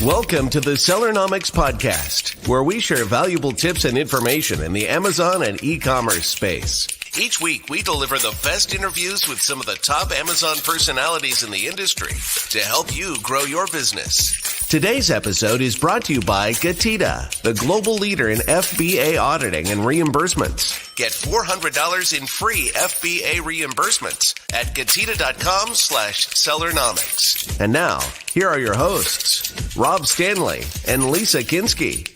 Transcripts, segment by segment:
Welcome to the Sellernomics podcast, where we share valuable tips and information in the Amazon and e-commerce space. Each week, we deliver the best interviews with some of the top Amazon personalities in the industry to help you grow your business. Today's episode is brought to you by GETIDA, the global leader in FBA auditing and reimbursements. Get $400 in free FBA reimbursements at getida.com/Sellernomics. And now, here are your hosts, Rob Stanley and Lisa Kinski.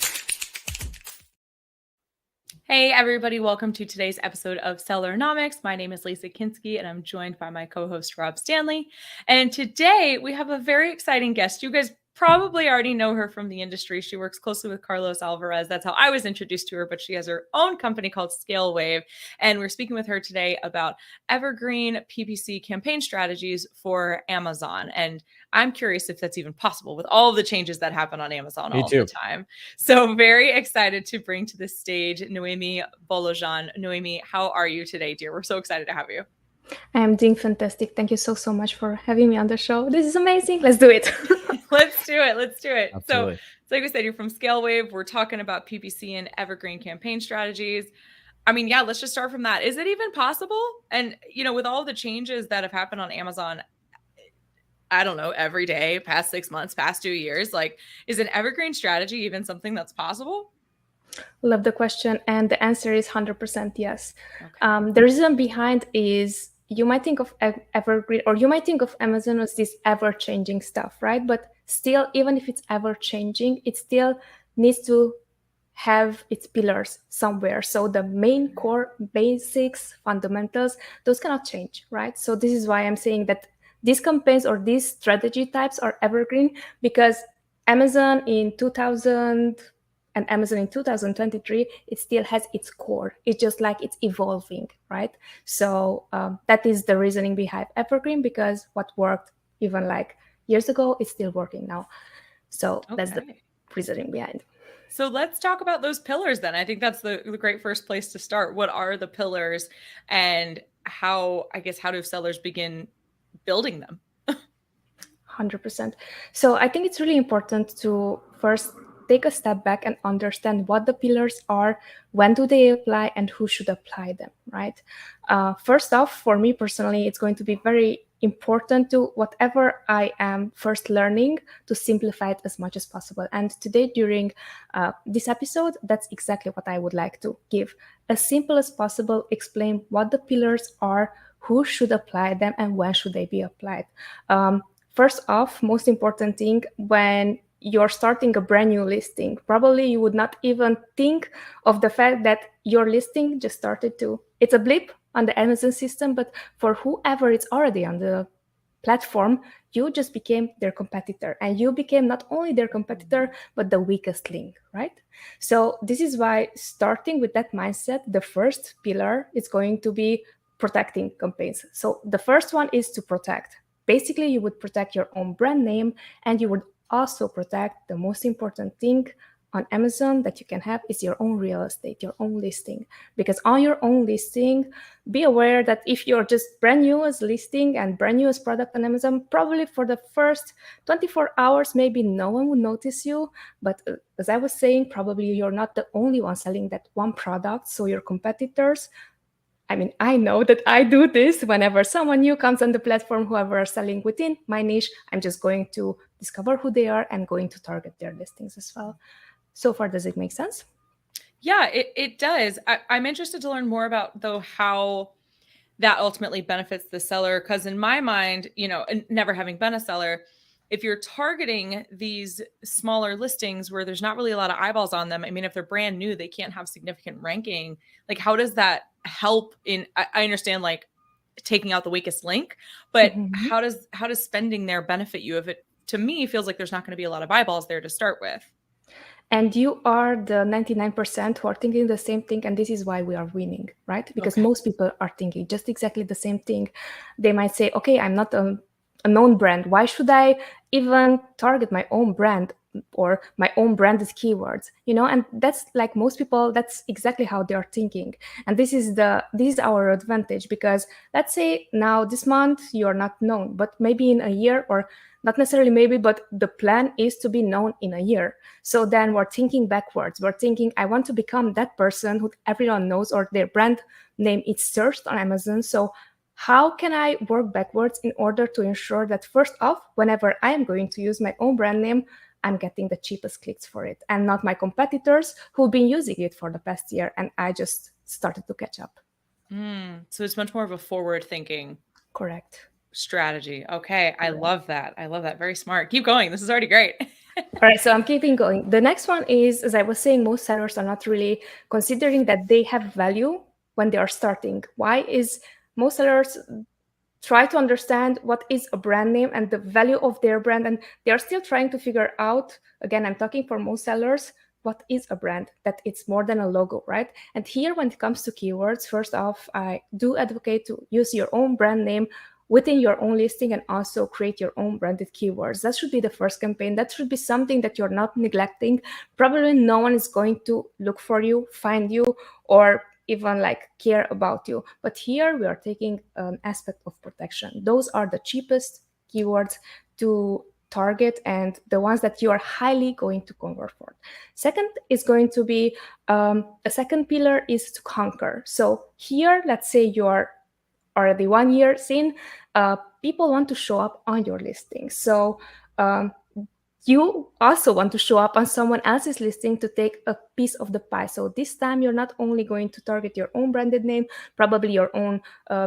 Hey everybody, welcome to today's episode of Sellernomics. My name is Lisa Kinski and I'm joined by my co-host Rob Stanley. And today we have a very exciting guest. You guys probably already know her from the industry. She works closely with Carlos Alvarez. That's how I was introduced to her, but she has her own company called ScaleWave. And we're speaking with her today about Evergreen PPC campaign strategies for Amazon. And I'm curious if that's even possible with all of the changes that happen on Amazon all the time. So very excited to bring to the stage Noemi Bolojan. Noemi, how are you today, dear? We're so excited to have you. I'm doing fantastic. Thank you so much for having me on the show. This is amazing. Let's do it. Let's do it. Absolutely. So like we said, you're from ScaleWave. We're talking about PPC and Evergreen campaign strategies. I mean, yeah, let's just start from that. Is it even possible? And, you know, with all the changes that have happened on Amazon, I don't know, every day, past 6 months, past 2 years, like, is an Evergreen strategy even something that's possible? Love the question. And the answer is 100% yes. Okay. The reason behind is you might think of Evergreen, or you might think of Amazon as this ever-changing stuff, right? But still, even if it's ever-changing, it still needs to have its pillars somewhere. So the main core basics, fundamentals, those cannot change, right? So this is why I'm saying that these campaigns or these strategy types are evergreen, because Amazon in 2000 and Amazon in 2023, it still has its core. It's just like it's evolving, right? So that is the reasoning behind Evergreen, because what worked even like years ago, it's still working now. So that's the reasoning behind. So let's talk about those pillars then. I think that's the great first place to start. What are the pillars, and how do sellers begin building them? 100%. So I think it's really important to first take a step back and understand what the pillars are, when do they apply, and who should apply them, right? First off, for me personally, it's going to be very important to whatever I am first learning to simplify it as much as possible. And today during this episode, that's exactly what I would like to give. As simple as possible, explain what the pillars are, who should apply them, and when should they be applied. First off, most important thing, when you're starting a brand new listing, probably you would not even think of the fact that your listing just started to, it's a blip on the Amazon system, but for whoever is already on the platform, you just became their competitor, and you became not only their competitor, but the weakest link, right? So this is why starting with that mindset, the first pillar is going to be protecting campaigns. So the first one is to protect. Basically, you would protect your own brand name, and you would also protect the most important thing on Amazon that you can have is your own real estate, your own listing. Because on your own listing, be aware that if you're just brand new as listing and brand new as product on Amazon, probably for the first 24 hours, maybe no one would notice you. But as I was saying, probably you're not the only one selling that one product. So your competitors, I mean, I know that I do this whenever someone new comes on the platform, whoever are selling within my niche, I'm just going to discover who they are and going to target their listings as well. So far, does it make sense? Yeah, it does. I'm interested to learn more about, though, how that ultimately benefits the seller. Because in my mind, you know, never having been a seller, if you're targeting these smaller listings where there's not really a lot of eyeballs on them, I mean, if they're brand new, they can't have significant ranking. Like, how does that help in, I understand like taking out the weakest link, but how does spending there benefit you if it, to me, feels like there's not going to be a lot of eyeballs there to start with? And you are the 99% who are thinking the same thing. And this is why we are winning, right? Because most people are thinking just exactly the same thing. They might say, okay, I'm not a known brand. Why should I even target my own brand? or my own branded keywords, and that's like most people, that's exactly how they are thinking. And this is our advantage, because let's say now this month you're not known, but maybe in a year, or not necessarily maybe, but the plan is to be known in a year. So then we're thinking backwards. We're thinking, I want to become that person who everyone knows, or their brand name is searched on Amazon. So how can I work backwards in order to ensure that, first off, whenever I am going to use my own brand name, I'm getting the cheapest clicks for it, and not my competitors who've been using it for the past year and I just started to catch up. So it's much more of a forward thinking. Correct. Strategy. Okay. I love that. I love that. Very smart. Keep going. This is already great. All right, so I'm keeping going. The next one is, as I was saying, most sellers are not really considering that they have value when they are starting. Why is most sellers try to understand what is a brand name and the value of their brand, and they are still trying to figure out, again, I'm talking for most sellers, what is a brand, that it's more than a logo, right? And here, when it comes to keywords, first off, I do advocate to use your own brand name within your own listing, and also create your own branded keywords. That should be the first campaign. That should be something that you're not neglecting. Probably no one is going to look for you, find you, or even like care about you. But here we are taking an aspect of protection. Those are the cheapest keywords to target, and the ones that you are highly going to convert for. Second is going to be, a second pillar is to conquer. So here, let's say you're already 1 year in, people want to show up on your listing. So you also want to show up on someone else's listing to take a piece of the pie. So this time you're not only going to target your own branded name, probably your own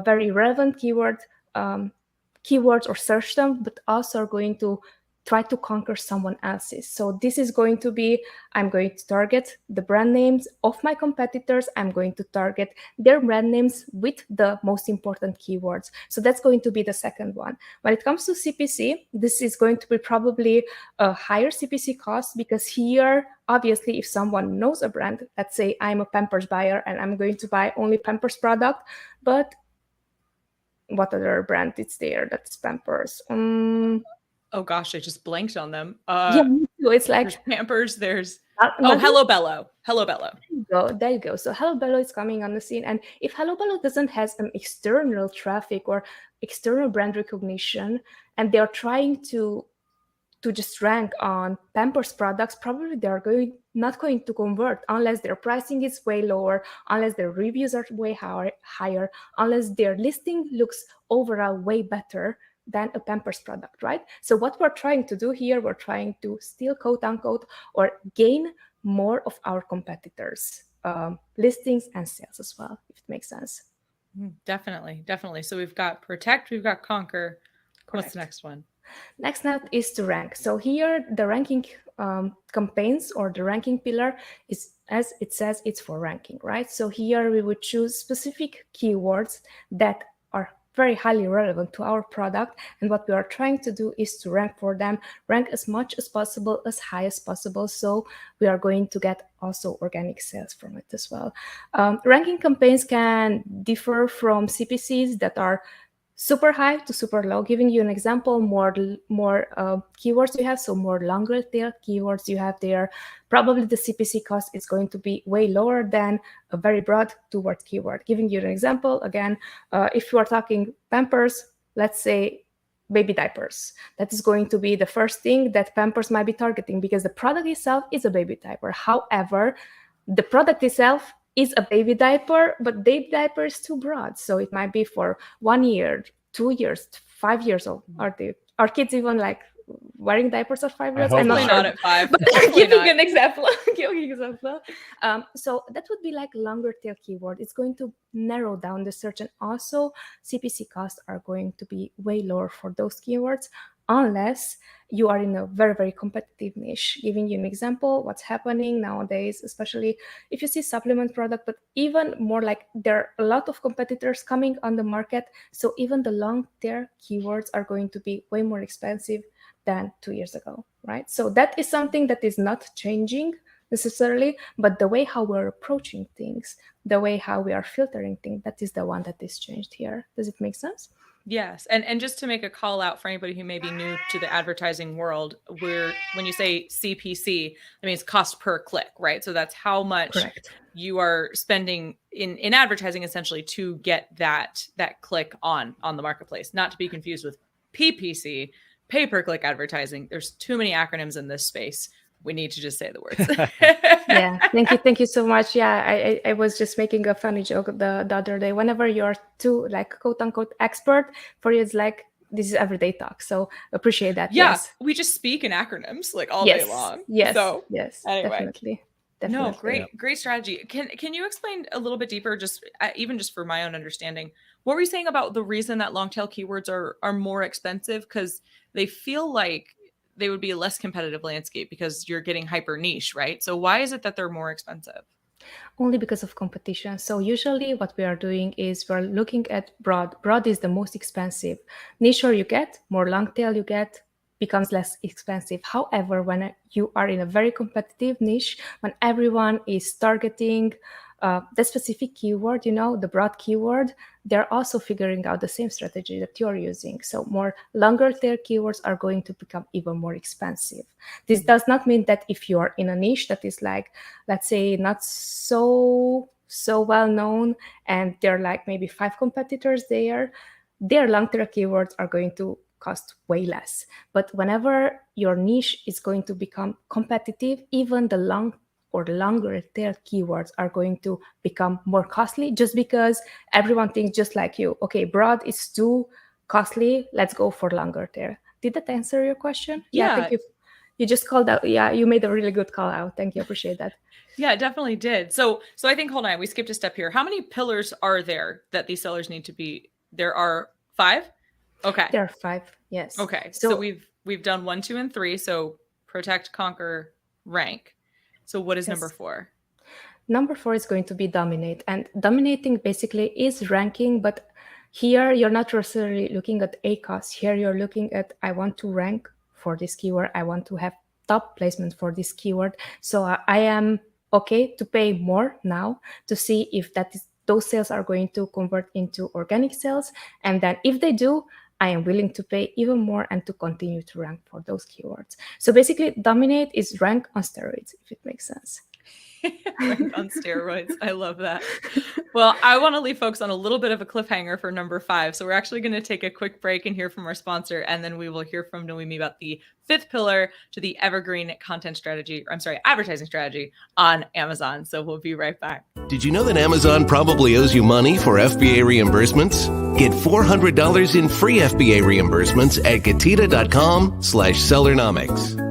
very relevant keywords or search them, but also are going to try to conquer someone else's. So this is going to be, I'm going to target the brand names of my competitors. I'm going to target their brand names with the most important keywords. So that's going to be the second one. When it comes to CPC, this is going to be probably a higher CPC cost, because here, obviously, if someone knows a brand, let's say I'm a Pampers buyer and I'm going to buy only Pampers product, but what other brand is there that's Pampers? Oh gosh, I just blanked on them. Yeah, me too. It's like there's Pampers, there's nothing. Hello Bello. Hello Bello. There you go. So Hello Bello is coming on the scene, and if Hello Bello doesn't have an external traffic or external brand recognition, and they're trying to just rank on Pampers products, probably they're not going to convert unless their pricing is way lower, unless their reviews are way higher, unless their listing looks overall way better than a Pampers product, right? So what we're trying to do here, we're trying to steal, quote unquote, or gain more of our competitors' listings and sales as well, if it makes sense. Definitely. So we've got protect, we've got conquer. Correct. What's the next one? Next up is to rank. So here, the ranking campaigns, or the ranking pillar, is, as it says, it's for ranking, right? So here we would choose specific keywords that are very highly relevant to our product, and what we are trying to do is to rank for them, rank as much as possible, as high as possible, so we are going to get also organic sales from it as well. Ranking campaigns can differ from CPCs that are super high to super low. Giving you an example, more keywords you have, so more longer tail keywords you have there, probably the CPC cost is going to be way lower than a very broad two-word keyword. Giving you an example, again, if you are talking Pampers, let's say baby diapers. That is going to be the first thing that Pampers might be targeting, because the product itself is a baby diaper. However, the product itself is a baby diaper, but baby diaper is too broad. So it might be for 1 year, 2 years, 5 years old. Are kids even like wearing diapers at 5 years? I'm not at 5. But giving an example. So that would be like longer tail keyword. It's going to narrow down the search, and also CPC costs are going to be way lower for those keywords, unless you are in a very, very competitive niche. Giving you an example, what's happening nowadays, especially if you see supplement product, but even more, like there are a lot of competitors coming on the market. So even the long tail keywords are going to be way more expensive than 2 years ago, right? So that is something that is not changing necessarily, but the way how we're approaching things, the way how we are filtering things, that is the one that is changed here. Does it make sense? Yes. And just to make a call out for anybody who may be new to the advertising world, when you say CPC, I mean, it's cost per click, right? So that's how much Correct. you are spending in advertising essentially to get that click on the marketplace, not to be confused with PPC, pay per click advertising. There's too many acronyms in this space. We need to just say the words. Yeah, thank you so much. Yeah, I was just making a funny joke the other day. Whenever you're too like quote unquote expert, for you it's like this is everyday talk. So appreciate that. Yeah, Yes. we just speak in acronyms like all day Yes. long. Yes. So Yes. anyway. Definitely. No, Definitely. great strategy. Can you explain a little bit deeper, just even just for my own understanding, what were you saying about the reason that long tail keywords are more expensive? Because they feel like they would be a less competitive landscape because you're getting hyper niche, right? So why is it that they're more expensive? Only because of competition. So usually what we are doing is we're looking at broad. Broad is the most expensive. Nicher you get, more long tail you get, becomes less expensive. However, when you are in a very competitive niche, when everyone is targeting the specific keyword, the broad keyword, they're also figuring out the same strategy that you're using. So more longer tail keywords are going to become even more expensive. This does not mean that if you're in a niche that is like, let's say, not so well known, and there are like maybe 5 competitors there, their long tail keywords are going to cost way less. But whenever your niche is going to become competitive, even the longer tail keywords are going to become more costly, just because everyone thinks just like you, okay, broad is too costly, let's go for longer tail. Did that answer your question? Yeah. Thank you. You just called out. Yeah, you made a really good call out. Thank you. Appreciate that. Yeah, it definitely did. So I think, hold on, we skipped a step here. How many pillars are there that these sellers need to be? There are 5? Okay. There are 5, yes. Okay. So we've done 1, 2, and 3. So protect, conquer, rank. So what is number 4? Number 4 is going to be dominate. And dominating basically is ranking, but here you're not necessarily looking at ACOS. Here you're looking at, I want to rank for this keyword. I want to have top placement for this keyword. So I am okay to pay more now to see if those sales are going to convert into organic sales. And then if they do, I am willing to pay even more and to continue to rank for those keywords. So basically, dominate is rank on steroids, if it makes sense. Rank on steroids. I love that. Well, I want to leave folks on a little bit of a cliffhanger for number 5. So we're actually going to take a quick break and hear from our sponsor, and then we will hear from Noemi about the 5th pillar to the Evergreen advertising strategy on Amazon. So we'll be right back. Did you know that Amazon probably owes you money for FBA reimbursements? Get $400 in free FBA reimbursements at GETIDA.com/Sellernomics.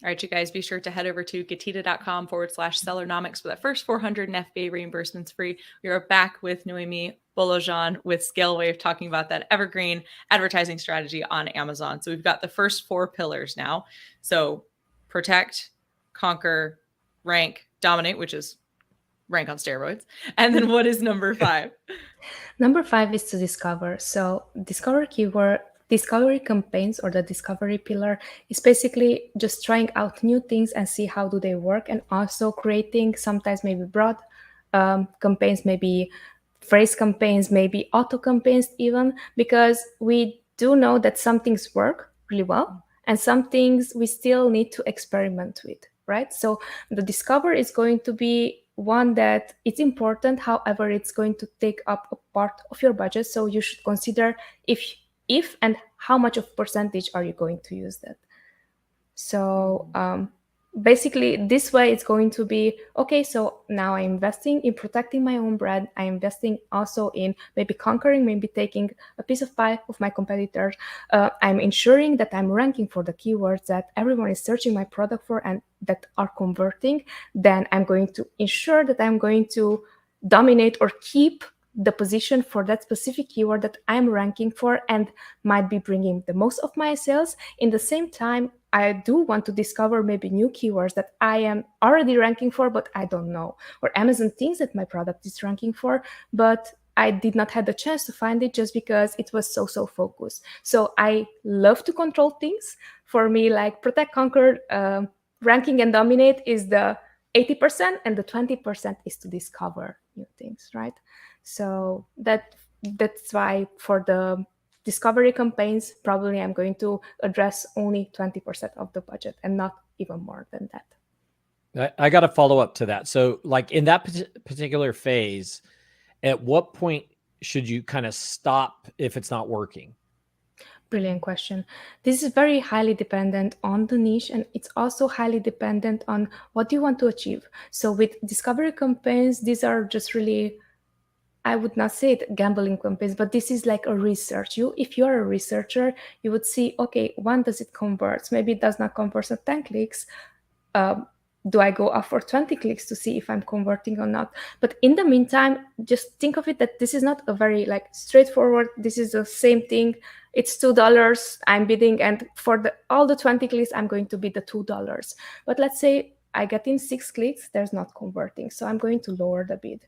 All right, you guys, be sure to head over to GETIDA.com/Sellernomics for that first 400 in FBA reimbursements free. We are back with Noemi Bolojan with ScaleWave talking about that Evergreen advertising strategy on Amazon. So we've got the first 4 pillars now. So protect, conquer, rank, dominate, which is rank on steroids. And then what is number 5? Number 5 is to discover. So discovery campaigns, or the discovery pillar, is basically just trying out new things and see how do they work, and also creating sometimes maybe broad campaigns, maybe phrase campaigns, maybe auto campaigns even, because we do know that some things work really well and some things we still need to experiment with, right? So the discover is going to be one that it's important. However, it's going to take up a part of your budget. So you should consider if and how much of percentage are you going to use that. So basically this way it's going to be, okay, so now I'm investing in protecting my own brand. I'm investing also in maybe conquering, maybe taking a piece of pie of my competitors. I'm ensuring that I'm ranking for the keywords that everyone is searching my product for and that are converting. Then I'm going to ensure that I'm going to dominate or keep the position for that specific keyword that I'm ranking for and might be bringing the most of my sales. In the same time, I do want to discover maybe new keywords that I am already ranking for, but I don't know, or Amazon thinks that my product is ranking for, but I did not have the chance to find it just because it was so focused. So I love to control things. For me, like protect, conquer, ranking and dominate is the 80%, and the 20% is to discover new things, right? So that that's why for the discovery campaigns, probably I'm going to address only 20% of the budget and not even more than that. I got to follow up to that. So like in that particular phase, at what point should you kind of stop if it's not working? Brilliant question. This is very highly dependent on the niche, and it's also highly dependent on what you want to achieve. So with discovery campaigns, these are just really, I would not say it gambling campaigns, but this is like a research. If you're a researcher, you would see, okay, when does it convert? Maybe it does not convert at 10 clicks. Do I go up for 20 clicks to see if I'm converting or not? But in the meantime, just think of it that this is not a very like straightforward, this is the same thing. It's $2 I'm bidding, and for all the 20 clicks, I'm going to bid the $2. But let's say I get in 6 clicks, there's not converting. So I'm going to lower the bid.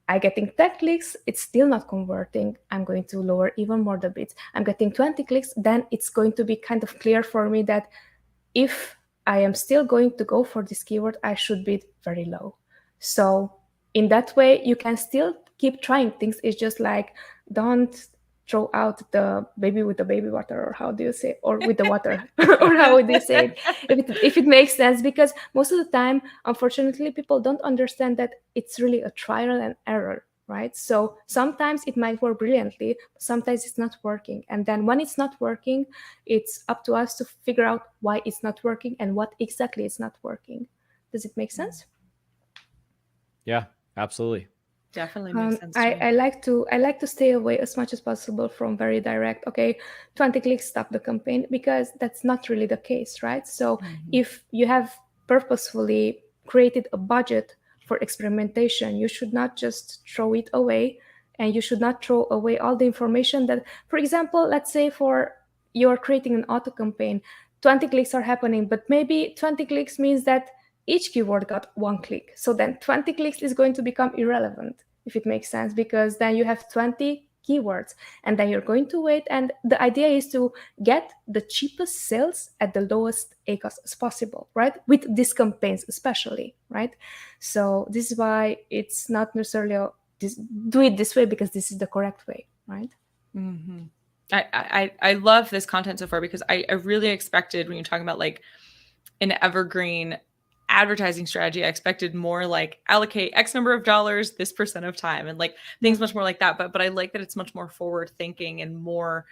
I'm getting 10 clicks, it's still not converting. I'm going to lower even more the bids. I'm getting 20 clicks, then it's going to be kind of clear for me that if I am still going to go for this keyword, I should bid very low. So in that way, you can still keep trying things. It's just like, don't throw out the baby with the baby water, or how do you say, or with the water, or how would you say it, if it makes sense, because most of the time, unfortunately, people don't understand that it's really a trial and error, right? So sometimes it might work brilliantly, sometimes it's not working. And then when it's not working, it's up to us to figure out why it's not working and what exactly is not working. Does it make sense? Yeah, absolutely. Definitely makes sense. I like to stay away as much as possible from very direct, okay, 20 clicks, stop the campaign, because that's not really the case, right? So if you have purposefully created a budget for experimentation, you should not just throw it away, and you should not throw away all the information that, for example, let's say for you're creating an auto campaign, 20 clicks are happening, but maybe 20 clicks means that each keyword got 1 click. So then 20 clicks is going to become irrelevant, if it makes sense, because then you have 20 keywords, and then you're going to wait. And the idea is to get the cheapest sales at the lowest ACoS as possible, right? With these campaigns especially, right? So this is why it's not necessarily do it this way because this is the correct way, right? Mm-hmm. I love this content so far, because I really expected, when you're talking about like an evergreen advertising strategy, I expected more like allocate X number of dollars, this percent of time, and like things much more like that. But I like that it's much more forward thinking and more,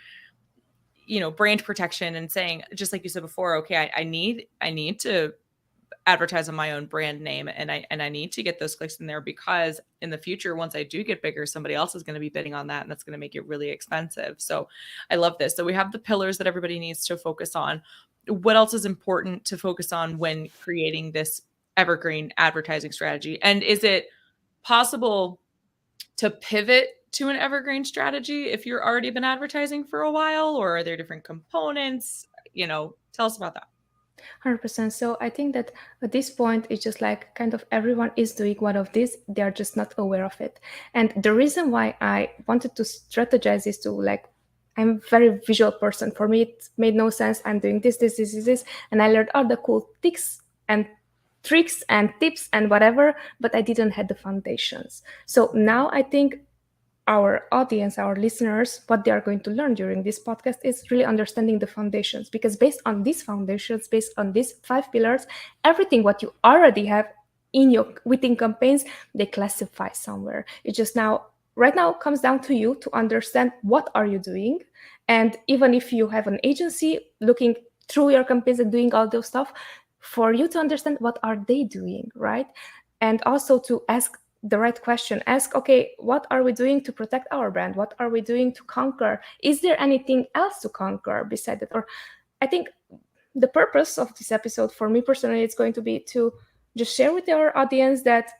brand protection, and saying, just like you said before, okay, I need to advertise on my own brand name, and I need to get those clicks in there, because in the future, once I do get bigger, somebody else is going to be bidding on that, and that's going to make it really expensive. So I love this. So we have the pillars that everybody needs to focus on. What else is important to focus on when creating this evergreen advertising strategy? And is it possible to pivot to an evergreen strategy if you're already been advertising for a while, or are there different components? Tell us about that. 100%. So I think that at this point, it's just like kind of everyone is doing one of these. They are just not aware of it. And the reason why I wanted to strategize is to like, I'm a very visual person. For me, it made no sense. I'm doing this. And I learned all the cool tricks and tips and whatever, but I didn't have the foundations. So now I think our audience, our listeners, what they are going to learn during this podcast is really understanding the foundations, because based on these foundations, based on these 5 pillars, everything what you already have within campaigns, they classify somewhere. It just right now comes down to you to understand what are you doing. And even if you have an agency looking through your campaigns and doing all those stuff, for you to understand what are they doing, right? And also to ask the right question. Ask, okay, what are we doing to protect our brand? What are we doing to conquer? Is there anything else to conquer beside it? Or I think the purpose of this episode for me personally is going to be to just share with our audience that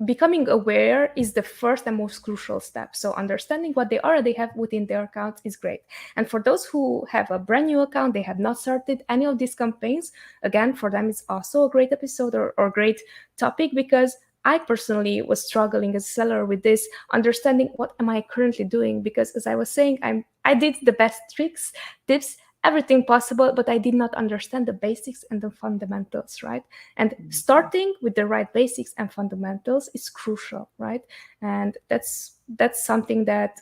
becoming aware is the first and most crucial step. So understanding what they already have within their account is great. And for those who have a brand new account, they have not started any of these campaigns, again, for them, it's also a great episode or great topic, because I personally was struggling as a seller with this, understanding what am I currently doing? Because as I was saying, I did the best tricks, tips, everything possible, but I did not understand the basics and the fundamentals, right? And starting with the right basics and fundamentals is crucial, right? And that's something that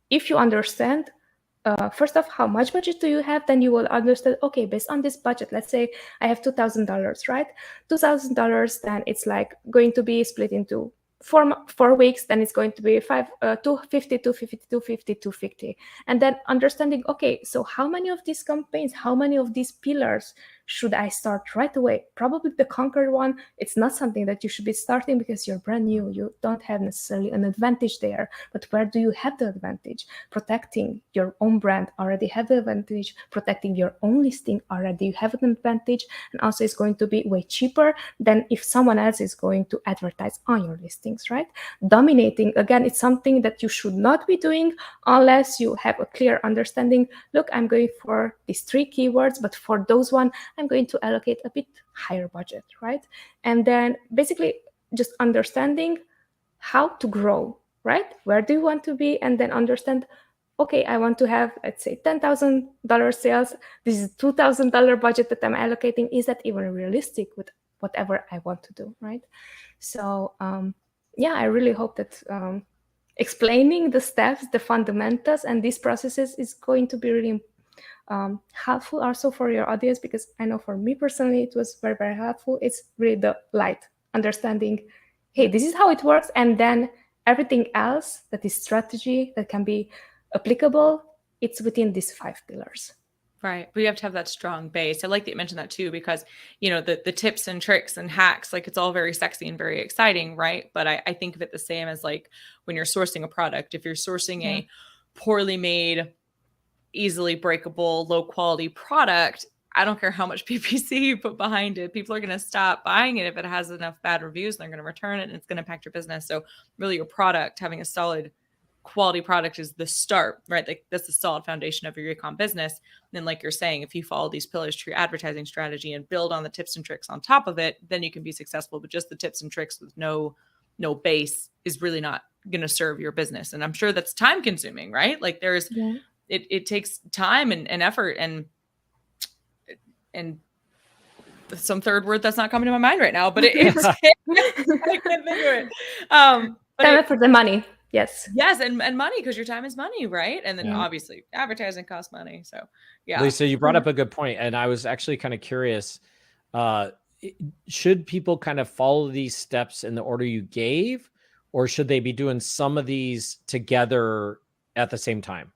if you understand, first off, how much budget do you have, then you will understand, okay, based on this budget, let's say I have $2,000, right? $2,000, then it's like going to be split into 4 weeks, then it's going to be 250, 250, 250, 250. And then understanding, okay, so how many of these campaigns, how many of these pillars should I start right away? Probably the Conquer one, it's not something that you should be starting because you're brand new. You don't have necessarily an advantage there. But where do you have the advantage? Protecting your own brand already have the advantage. Protecting your own listing already you have an advantage. And also it's going to be way cheaper than if someone else is going to advertise on your listings, right? Dominating, again, it's something that you should not be doing unless you have a clear understanding. Look, I'm going for these 3 keywords, but for those one, I'm going to allocate a bit higher budget, right? And then basically just understanding how to grow, right? Where do you want to be? And then understand, okay, I want to have, let's say, $10,000 sales. This is $2,000 budget that I'm allocating. Is that even realistic with whatever I want to do, right? So yeah, I really hope that explaining the steps, the fundamentals, and these processes is going to be really helpful also for your audience, because I know for me personally, it was very, very helpful. It's really the light understanding, hey, this is how it works. And then everything else that is strategy that can be applicable, it's within these 5 pillars. Right. We have to have that strong base. I like that you mentioned that too, because, you know, the tips and tricks and hacks, like it's all very sexy and very exciting, right? But I think of it the same as like when you're sourcing a product, if you're sourcing a poorly made, easily breakable, low quality product, I don't care how much PPC you put behind it, people are going to stop buying it if it has enough bad reviews, and they're going to return it, and it's going to impact your business. So really your product, having a solid quality product is the start, right? Like that's the solid foundation of your e-com business. And then like you're saying, if you follow these pillars to your advertising strategy and build on the tips and tricks on top of it, then you can be successful. But just the tips and tricks with no base is really not going to serve your business. And I'm sure that's time consuming, right? Like there's, it takes time and effort and some third word that's not coming to my mind right now, but it's I can't think of it. But for the money. Yes, and money, because your time is money, right? And then obviously advertising costs money. So yeah. Lisa, you brought up a good point, and I was actually kind of curious. Should people kind of follow these steps in the order you gave, or should they be doing some of these together at the same time?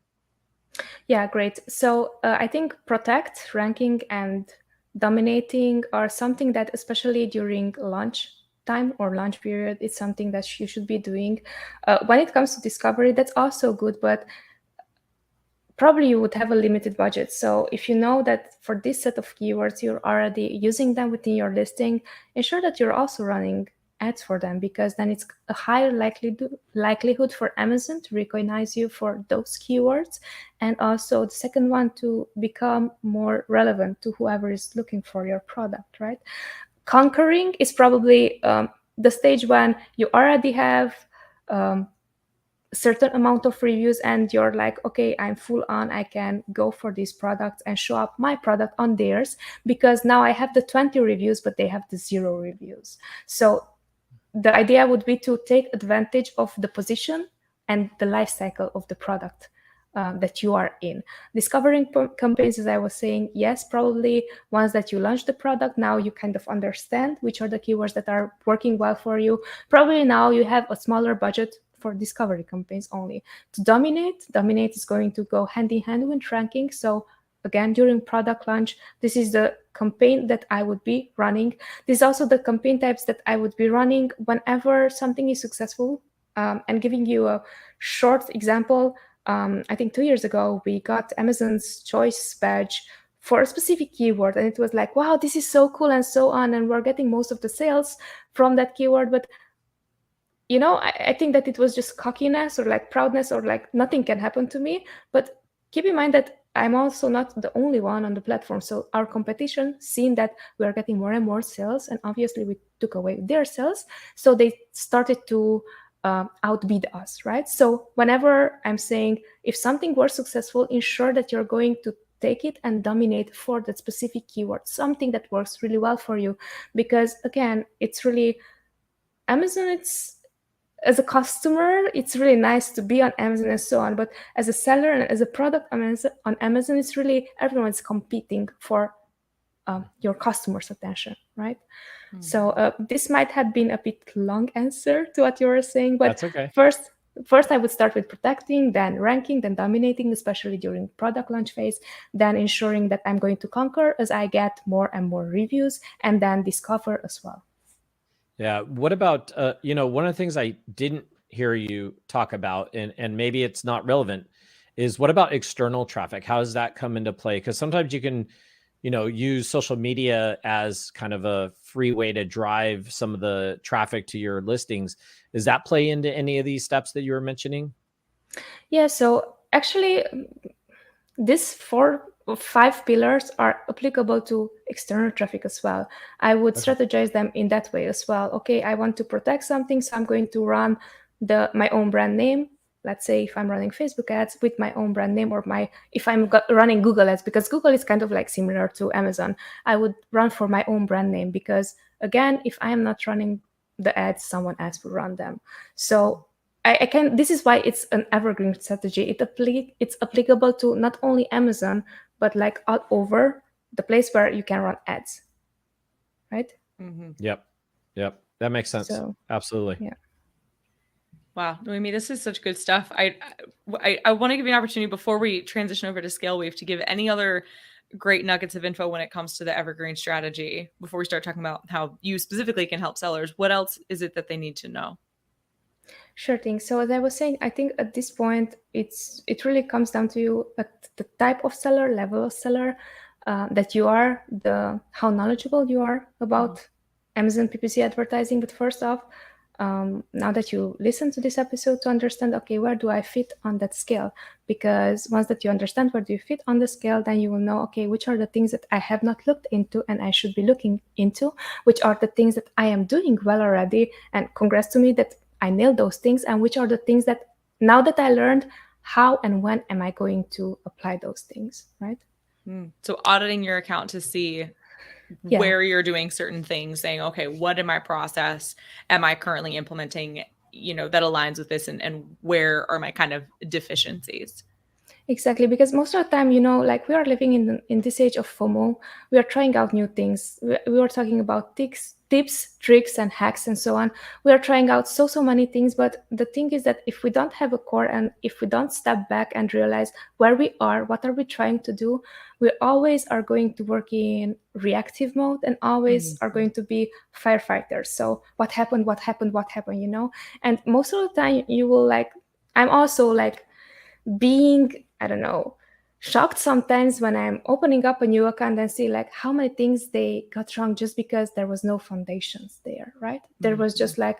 Yeah, great. So I think protect, ranking, and dominating are something that, especially during launch time or launch period, it's something that you should be doing. When it comes to discovery, that's also good, but probably you would have a limited budget. So if you know that for this set of keywords, you're already using them within your listing, ensure that you're also running ads for them, because then it's a higher likelihood for Amazon to recognize you for those keywords. And also the second one, to become more relevant to whoever is looking for your product, right? Conquering is probably the stage when you already have a certain amount of reviews and you're like, okay, I'm full on, I can go for these products and show up my product on theirs, because now I have the 20 reviews, but they have the 0 reviews. So the idea would be to take advantage of the position and the life cycle of the product that you are in. Discovering campaigns, as I was saying, yes, probably once that you launch the product, now you kind of understand which are the keywords that are working well for you. Probably now you have a smaller budget for discovery campaigns only. To dominate is going to go hand in hand with ranking. So again, during product launch, this is the campaign that I would be running. This is also the campaign types that I would be running whenever something is successful. And giving you a short example, I think 2 years ago, we got Amazon's Choice badge for a specific keyword. And it was like, wow, this is so cool and so on. And we're getting most of the sales from that keyword. But you know, I think that it was just cockiness or like proudness or like nothing can happen to me. But keep in mind that I'm also not the only one on the platform. So our competition, seeing that we are getting more and more sales, and obviously we took away their sales, so they started to outbid us, right? So whenever I'm saying, if something was successful, ensure that you're going to take it and dominate for that specific keyword, something that works really well for you. Because again, it's really Amazon, as a customer, it's really nice to be on Amazon and so on. But as a seller and as a product on Amazon, it's really everyone's competing for your customers' attention, right? Mm. So this might have been a bit long answer to what you were saying, but That's okay. First, I would start with protecting, then ranking, then dominating, especially during product launch phase, then ensuring that I'm going to conquer as I get more and more reviews, and then discover as well. Yeah. What about, one of the things I didn't hear you talk about, and maybe it's not relevant, is what about external traffic? How does that come into play? Because sometimes you can, use social media as kind of a free way to drive some of the traffic to your listings. Does that play into any of these steps that you were mentioning? Yeah, so actually, these 4 or 5 pillars are applicable to external traffic as well. I would strategize them in that way as well. Okay, I want to protect something, so I'm going to run my own brand name. Let's say if I'm running Facebook ads with my own brand name, or if I'm running Google ads, because Google is kind of like similar to Amazon, I would run for my own brand name, because again, if I am not running the ads, someone else will run them. So I can. This is why it's an evergreen strategy. It's applicable to not only Amazon, but like all over the place where you can run ads, right? Mm-hmm. Yep. That makes sense. So, absolutely. Yeah. Wow, Noemi, this is such good stuff. I want to give you an opportunity before we transition over to ScaleWave to give any other great nuggets of info when it comes to the Evergreen strategy before we start talking about how you specifically can help sellers. What else is it that they need to know? Sure thing. So as I was saying, I think at this point, it really comes down to you at the type of seller, level of seller that you are, how knowledgeable you are about Amazon PPC advertising. But first off, now that you listen to this episode, to understand, okay, where do I fit on that scale? Because once that you understand where do you fit on the scale, then you will know, okay, which are the things that I have not looked into and I should be looking into, which are the things that I am doing well already, and congrats to me that I nailed those things, and which are the things that now that I learned, how and when am I going to apply those things, right? So auditing your account to see where you're doing certain things, saying, okay, what in my process am I currently implementing, that aligns with this, and where are my kind of deficiencies? Exactly, because most of the time, like we are living in this age of FOMO, we are trying out new things. We were talking about tips, tricks, and hacks, and so on. We are trying out so many things, but the thing is that if we don't have a core, and if we don't step back and realize where we are, what are we trying to do, we always are going to work in reactive mode, and always are going to be firefighters. So what happened, and most of the time you will I'm also being, I don't know, shocked sometimes when I'm opening up a new account and see how many things they got wrong just because there was no foundations there, right? There was just oh,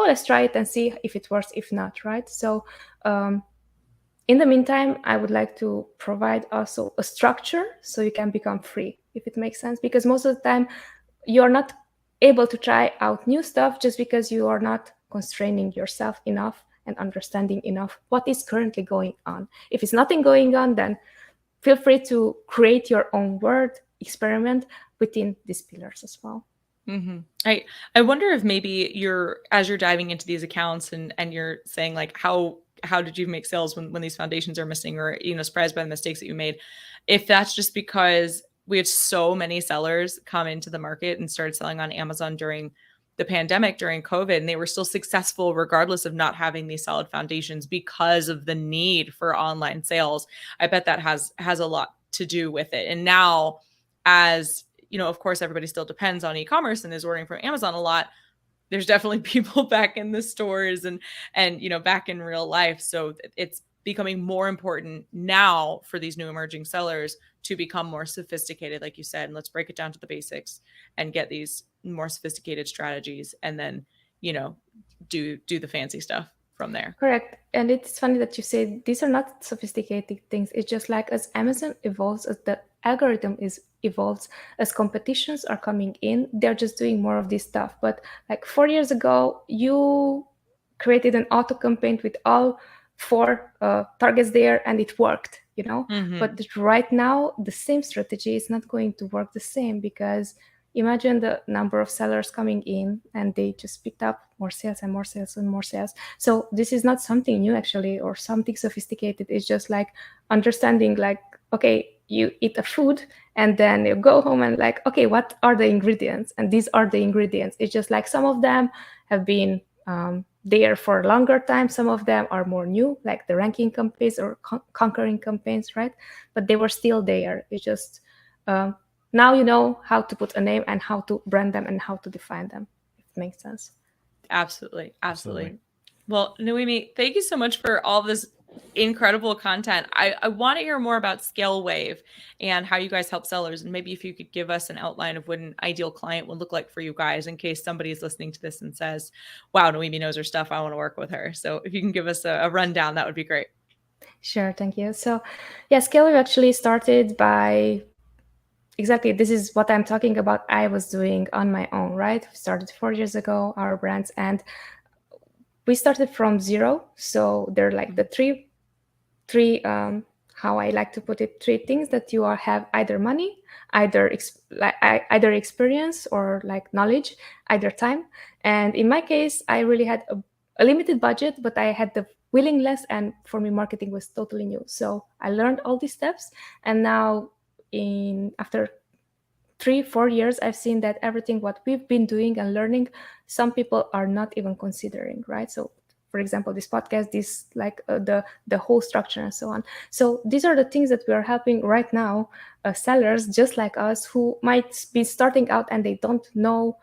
let's try it and see if it works, if not, right? So in the meantime, I would like to provide also a structure so you can become free, if it makes sense, because most of the time you're not able to try out new stuff just because you are not constraining yourself enough and understanding enough what is currently going on. If it's nothing going on, then feel free to create your own world, experiment within these pillars as well. Mm-hmm. I wonder if maybe as you're diving into these accounts and you're saying how did you make sales when these foundations are missing, or surprised by the mistakes that you made, if that's just because we had so many sellers come into the market and started selling on Amazon during the pandemic, during COVID, and they were still successful regardless of not having these solid foundations because of the need for online sales. I bet that has a lot to do with it. And now, as of course, everybody still depends on e-commerce and is ordering from Amazon a lot. There's definitely people back in the stores and back in real life. So it's becoming more important now for these new emerging sellers to become more sophisticated, like you said, and let's break it down to the basics and get these more sophisticated strategies, and then, do the fancy stuff from there. Correct. And it's funny that you say these are not sophisticated things. It's just as Amazon evolves, as the algorithm evolves, as competitions are coming in, they're just doing more of this stuff. But 4 years ago, you created an auto campaign with all 4 targets there, and it worked, But right now, the same strategy is not going to work the same, because imagine the number of sellers coming in, and they just picked up more sales and more sales and more sales. So this is not something new actually, or something sophisticated. It's just like understanding, like, okay, you eat a food and then you go home and like, okay, what are the ingredients? And these are the ingredients. It's just like some of them have been there for a longer time. Some of them are more new, like the ranking campaigns or conquering campaigns, right? But they were still there. It's just now you know how to put a name and how to brand them and how to define them. If it makes sense. Absolutely. Well, Noemi, thank you so much for all this incredible content. I want to hear more about ScaleWave and how you guys help sellers. And maybe if you could give us an outline of what an ideal client would look like for you guys, in case somebody is listening to this and says, wow, Noemi knows her stuff, I want to work with her. So if you can give us a rundown, that would be great. Sure, thank you. So yeah, ScaleWave actually started by exactly, this is what I'm talking about. I was doing on my own, right? We started 4 years ago, our brands, and we started from zero. So they're like the three how I like to put it, three things that you have: either money, either experience, or like knowledge, either time. And in my case, I really had a limited budget, but I had the willingness, and for me, marketing was totally new. So I learned all these steps, and now after 3-4 years, I've seen that everything what we've been doing and learning, some people are not even considering, right? So for example, this podcast, this like the whole structure and so on. So these are the things that we are helping right now sellers just like us, who might be starting out and they don't know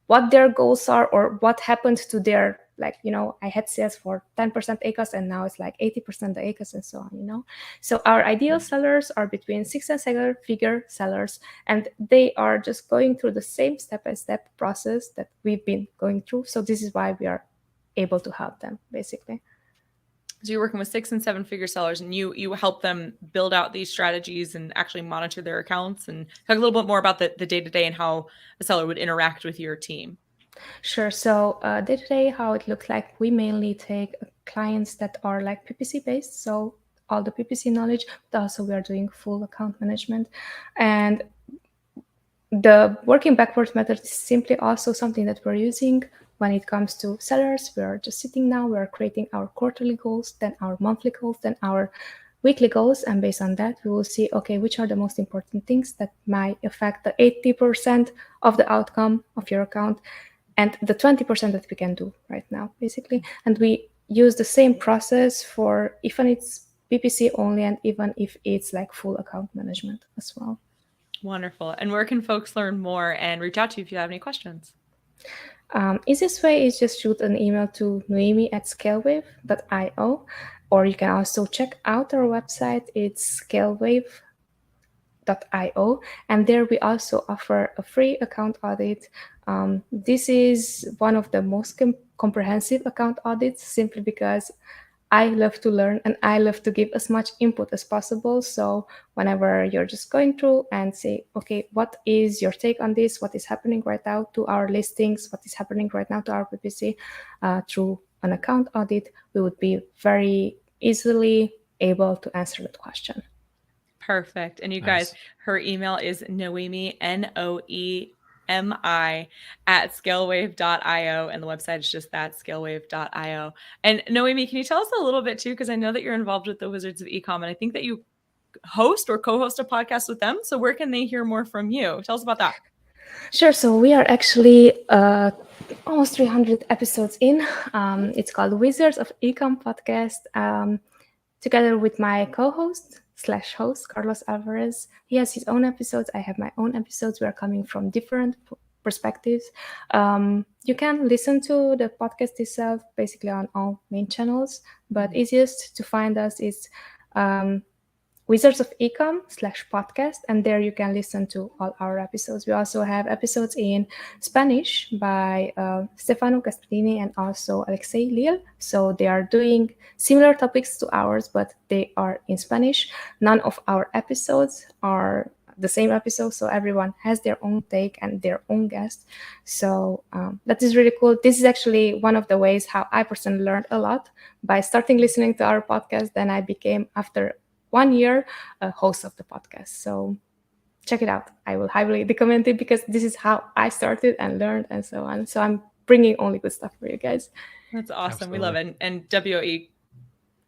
what their goals are or what happened to their, like, I had sales for 10% ACOS and now it's like 80% the ACOS and so on. So our ideal sellers are between 6 and 7 figure sellers, and they are just going through the same step-by-step process that we've been going through. So this is why we are able to help them, basically. So you're working with 6 and 7 figure sellers, and you help them build out these strategies and actually monitor their accounts, and talk a little bit more about the day-to-day and how a seller would interact with your team. Sure. So day-to-day, how it looks like, we mainly take clients that are like PPC based, so all the PPC knowledge, but also we are doing full account management. And the working backwards method is simply also something that we're using when it comes to sellers. We are just sitting now, we are creating our quarterly goals, then our monthly goals, then our weekly goals. And based on that, we will see, okay, which are the most important things that might affect the 80% of the outcome of your account and the 20% that we can do right now, basically. And we use the same process for even it's PPC only, and even if it's like full account management as well. Wonderful. And where can folks learn more and reach out to you if you have any questions? Easiest way is just shoot an email to noemi@scalewave.io, or you can also check out our website. It's scalewave.io, and there we also offer a free account audit. This is one of the most comprehensive account audits, simply because I love to learn and I love to give as much input as possible. So whenever you're just going through and say, okay, what is your take on this? What is happening right now to our listings? What is happening right now to our PPC? Through an account audit, we would be very easily able to answer that question. Perfect. And you guys, her email is Noemi, Noemi @scalewave.io, and the website is just that, scalewave.io. And Noemi, can you tell us a little bit too, because I know that you're involved with the Wizards of Ecom, and I think that you host or co-host a podcast with them. So where can they hear more from you? Tell us about that. Sure. So we are actually almost 300 episodes in. It's called Wizards of Ecom podcast, together with my co-host / host, Carlos Alvarez. He has his own episodes. I have my own episodes. We are coming from different perspectives. You can listen to the podcast itself basically on all main channels, but easiest to find us is Wizards of Ecom /podcast, and there you can listen to all our episodes. We also have episodes in Spanish by Stefano Gasperini and also Alexei Lil. So they are doing similar topics to ours, but they are in Spanish. None of our episodes are the same episode, so everyone has their own take and their own guest. So that is really cool. This is actually one of the ways how I personally learned a lot by starting listening to our podcast. Then I became, after 1 year, a host of the podcast. So check it out. I will highly recommend it because this is how I started and learned and so on. So I'm bringing only good stuff for you guys. That's awesome. Absolutely. We love it. And WOE,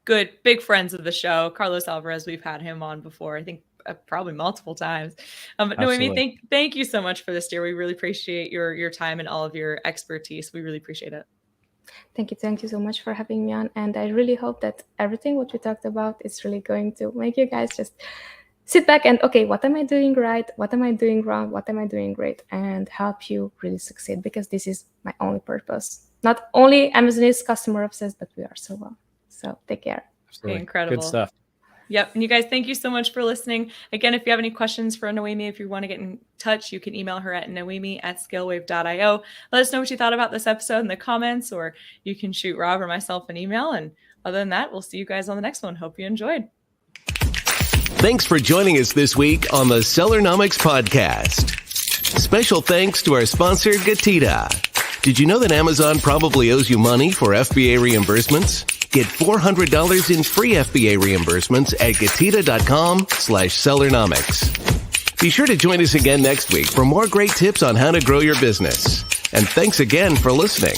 good, big friends of the show. Carlos Alvarez, we've had him on before, I think probably multiple times. But Noemi, thank you so much for this, dear. We really appreciate your time and all of your expertise. We really appreciate it. Thank you so much for having me on. And I really hope that everything what we talked about is really going to make you guys just sit back and, okay, what am I doing right? What am I doing wrong? What am I doing great? And help you really succeed, because this is my only purpose. Not only Amazon is customer obsessed, but we are so well. So take care. Absolutely. Incredible. Good stuff. Yep. And you guys, thank you so much for listening. Again, if you have any questions for Noemi, if you want to get in touch, you can email her at noemi@scalewave.io. Let us know what you thought about this episode in the comments, or you can shoot Rob or myself an email. And other than that, we'll see you guys on the next one. Hope you enjoyed. Thanks for joining us this week on the Sellernomics podcast. Special thanks to our sponsor, GETIDA. Did you know that Amazon probably owes you money for FBA reimbursements? Get $400 in free FBA reimbursements at GETIDA.com/Sellernomics. Be sure to join us again next week for more great tips on how to grow your business. And thanks again for listening.